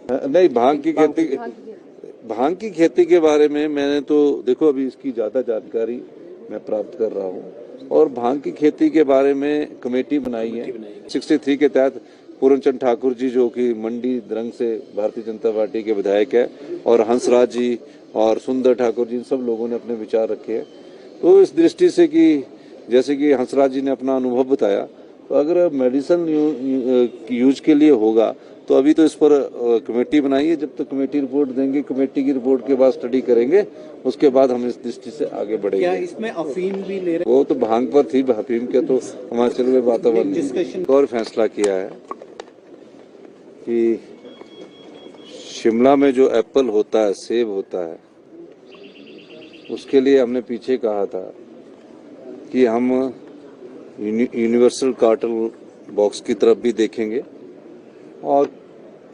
नहीं, भांग की खेती के बारे में मैंने तो देखो अभी इसकी ज्यादा जानकारी मैं प्राप्त कर रहा हूँ और भांग की खेती के बारे में कमेटी बनाई है 63 के तहत। पूरनचंद ठाकुर जी जो कि मंडी द्रंग से भारतीय जनता पार्टी के विधायक है और हंसराज जी और सुंदर ठाकुर जी, सब लोगों ने अपने विचार रखे हैं। तो इस दृष्टि से कि जैसे कि हंसराज जी ने अपना अनुभव बताया, तो अगर मेडिसिन यूज के लिए होगा तो अभी तो इस पर कमेटी बनाई है। जब तक कमेटी रिपोर्ट देंगे, कमेटी की रिपोर्ट के बाद स्टडी करेंगे, उसके बाद हम इस दृष्टि से आगे बढ़ेंगे। क्या इसमें अफीम भी ले रहे? वो तो भांग पर थी, अफीम के तो हिमाचल में वातावरण और फैसला किया है कि शिमला में जो एप्पल होता है, सेब होता है, उसके लिए हमने पीछे कहा था कि हम यूनिवर्सल कार्टन बॉक्स की तरफ भी देखेंगे और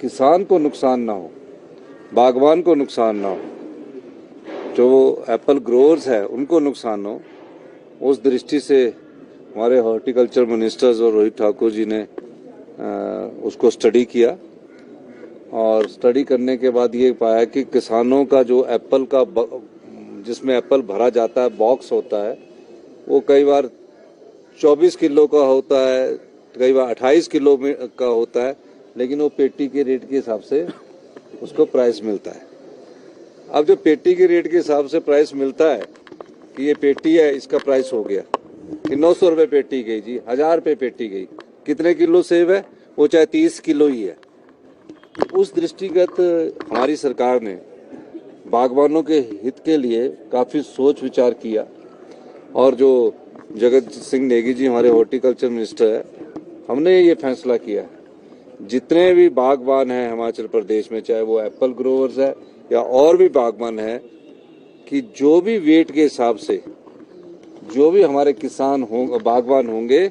किसान को नुकसान ना हो, बागवान को नुकसान ना हो, जो एप्पल ग्रोअर्स है उनको नुकसान हो, उस दृष्टि से हमारे हॉर्टिकल्चर मिनिस्टर्स और रोहित ठाकुर जी ने उसको स्टडी किया और स्टडी करने के बाद ये पाया कि किसानों का जो एप्पल का जिसमें एप्पल भरा जाता है बॉक्स होता है, वो कई बार 24 किलो का होता है, कई बार 28 किलो का होता है, लेकिन वो पेटी के रेट के हिसाब से उसको प्राइस मिलता है। अब जो पेटी के रेट के हिसाब से प्राइस मिलता है कि ये पेटी है, इसका प्राइस हो गया कि 900 रुपये पेटी गई जी, 1000 रुपये पेटी गई। कितने किलो सेब है? वो चाहे 30 किलो ही है। उस दृष्टिगत हमारी सरकार ने बागवानों के हित के लिए काफी सोच विचार किया और जो जगत सिंह नेगी जी हमारे हॉर्टिकल्चर मिनिस्टर है, हमने ये फैसला किया जितने भी बागवान हैं हिमाचल प्रदेश में, चाहे वो एप्पल ग्रोवर्स है या और भी बागवान है, कि जो भी वेट के हिसाब से जो भी हमारे किसान होंगे, बागवान होंगे,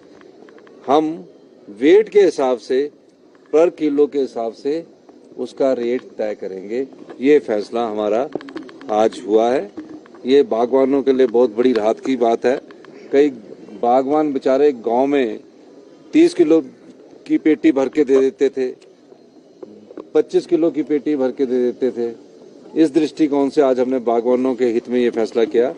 हम वेट के हिसाब से, पर किलो के हिसाब से उसका रेट तय करेंगे। ये फैसला हमारा आज हुआ है। ये बागवानों के लिए बहुत बड़ी राहत की बात है। कई बागवान बेचारे गांव में 30 किलो की पेटी भर के दे देते थे, 25 किलो की पेटी भर के दे देते थे। इस दृष्टिकोण से आज हमने बागवानों के हित में ये फैसला किया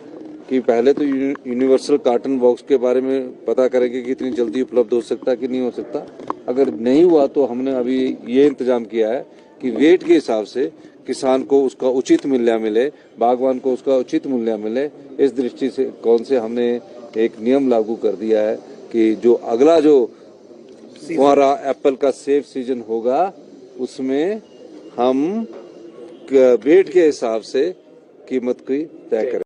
कि पहले तो यूनिवर्सल कार्टन बॉक्स के बारे में पता करेंगे कि इतनी जल्दी उपलब्ध हो सकता है कि नहीं हो सकता। अगर नहीं हुआ तो हमने अभी ये इंतजाम किया है कि वेट के हिसाब से किसान को उसका उचित मूल्य मिले, बागवान को उसका उचित मूल्य मिले। इस दृष्टि से कौन से हमने एक नियम लागू कर दिया है कि जो अगला जो हमारा एप्पल का सेब सीजन होगा, उसमें हम वेट के हिसाब से कीमत की तय करें।